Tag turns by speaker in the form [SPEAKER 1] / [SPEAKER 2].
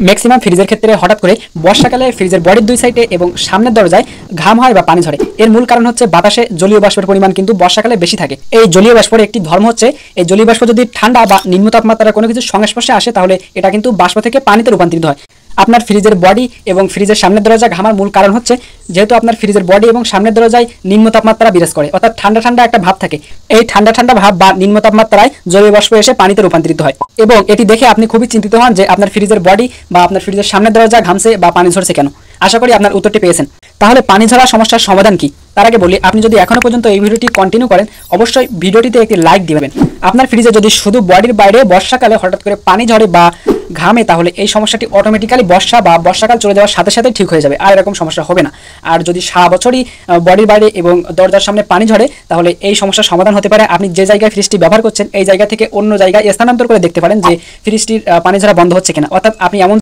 [SPEAKER 1] Maximum ফ্রিজের ক্ষেত্রে হঠাৎ করে বর্ষাকালে ফ্রিজের বডির দুই সাইডে এবং সামনের দরজায় ঘাম হয় বা পানি ঝরে। এর মূল কারণ হচ্ছে বাতাসে জলীয় বাষ্পের পরিমাণ কিন্তু বর্ষাকালে বেশি থাকে। এই জলীয় বাষ্পের একটি ধর্ম হচ্ছে, এই জলীয় বাষ্প যদি ঠান্ডা বা নিম্ন তাপমাত্রার কোনো কিছু সংস্পর্শে আসে তাহলে এটা কিন্তু বাষ্প থেকে পানিতে রূপান্তরিত হয়। আপনার ফ্রিজের বডি এবং ফ্রিজের সামনের দরজা ঘামার মূল কারণ হচ্ছে যেহেতু আপনার ফ্রিজের বডি এবং সামনের দরজায় নিম্ন তাপমাত্রা বিরাজ করে, অর্থাৎ ঠান্ডা ঠান্ডা একটা ভাব থাকে। এই ঠান্ডা ঠান্ডা ভাব বা নিম্ন তাপমাত্রায় জলীয় বাষ্প এসে পানিতে রূপান্তরিত হয় এবং এটি দেখে আপনি খুবই চিন্তিত হন যে আপনার ফ্রিজের বডি বা আপনার ফ্রিজের সামনের দরজা ঘামছে বা পানি ঝরছে কেন। আশা করি আপনার উত্তরটি পেয়েছেন। তাহলে পানি ঝরা সমস্যার সমাধান কি? তার আগে বলি, আপনি যদি এখনো পর্যন্ত এই ভিডিওটি কন্টিনিউ করেন অবশ্যই ভিডিওটিতে একটি লাইক দিবেন। আপনার ফ্রিজে যদি শুধু বডির বাইরে বর্ষাকালে হঠাৎ করে পানি ঝরে বা ঘামে তাহলে এই সমস্যাটি অটোমেটিক্যালি বর্ষা বা বর্ষাকাল চলে যাওয়ার সাথে সাথে ঠিক হয়ে যাবে, আর এরকম সমস্যা হবে না। আর যদি সারা বছরই বডির বাইরে এবং দরজার সামনে পানি ঝরে তাহলে এই সমস্যার সমাধান হতে পারে আপনি যে জায়গায় ফ্রিজটি ব্যবহার করছেন এই জায়গা থেকে অন্য জায়গায় স্থানান্তর করে দেখতে পারেন যে ফ্রিজটির পানি ঝরা বন্ধ হচ্ছে কিনা। অর্থাৎ আপনি এমন